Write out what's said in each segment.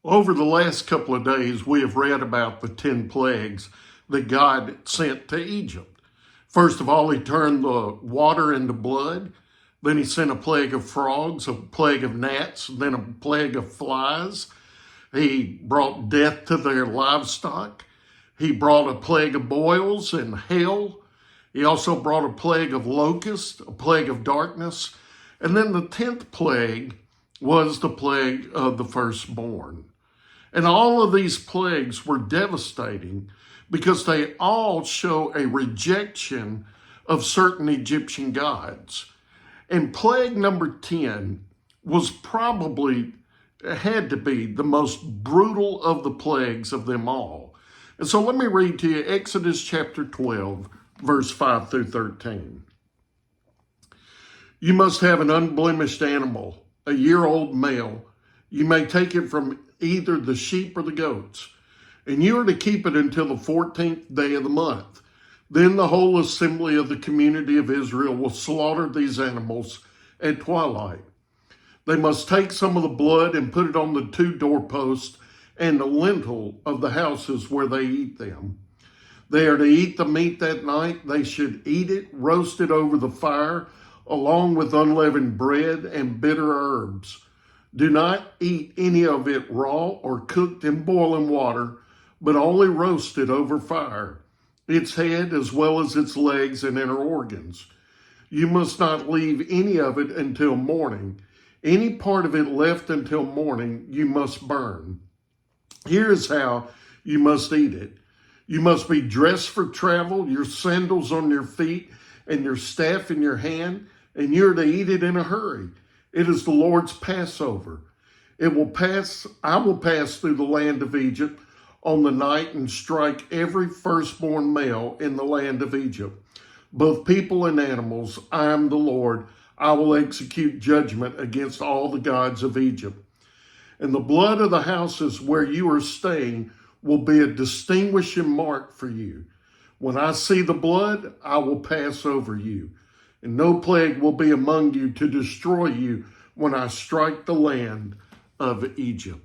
Over the last couple of days, we have read about the 10 plagues that God sent to Egypt. First of all, he turned the water into blood. Then he sent a plague of frogs, a plague of gnats, then a plague of flies. He brought death to their livestock. He brought a plague of boils and hail. He also brought a plague of locusts, a plague of darkness. And then the 10th plague was the plague of the firstborn. And all of these plagues were devastating because they all show a rejection of certain Egyptian gods. And plague number 10 was probably, had to be the most brutal of the plagues of them all. And so let me read to you Exodus chapter 12, verse 5 through 13. You must have an unblemished animal, a year-old male. You may take it from either the sheep or the goats, and you are to keep it until the 14th day of the month. Then the whole assembly of the community of Israel will slaughter these animals at twilight. They must take some of the blood and put it on the 2 doorposts and the lintel of the houses where they eat them. They are to eat the meat that night. They should eat it roasted over the fire, along with unleavened bread and bitter herbs. Do not eat any of it raw or cooked in boiling water, but only roasted over fire, its head as well as its legs and inner organs. You must not leave any of it until morning. Any part of it left until morning you must burn. Here is how you must eat it. You must be dressed for travel, your sandals on your feet and your staff in your hand, and you're to eat it in a hurry. It is the Lord's Passover. I will pass through the land of Egypt on the night and strike every firstborn male in the land of Egypt, both people and animals. I am the Lord. I will execute judgment against all the gods of Egypt. And the blood of the houses where you are staying will be a distinguishing mark for you. When I see the blood, I will pass over you. And no plague will be among you to destroy you when I strike the land of Egypt.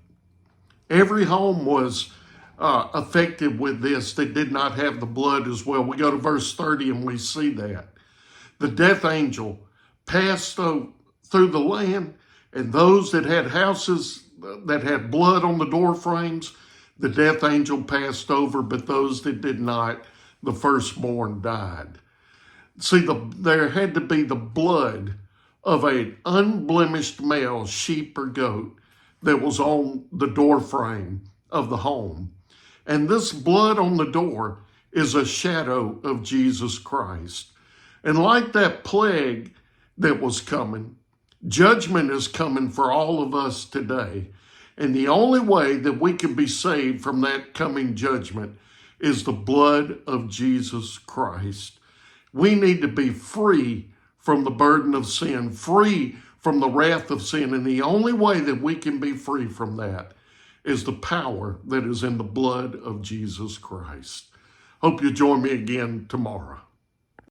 Every home was affected with this that did not have the blood as well. We go to verse 30 and we see that. The death angel passed through the land, and those that had houses that had blood on the door frames, the death angel passed over, but those that did not, the firstborn died. See, there had to be the blood of an unblemished male, sheep or goat, that was on the door frame of the home. And this blood on the door is a shadow of Jesus Christ. And like that plague that was coming, judgment is coming for all of us today. And the only way that we can be saved from that coming judgment is the blood of Jesus Christ. We need to be free from the burden of sin, free from the wrath of sin. And the only way that we can be free from that is the power that is in the blood of Jesus Christ. Hope you join me again tomorrow.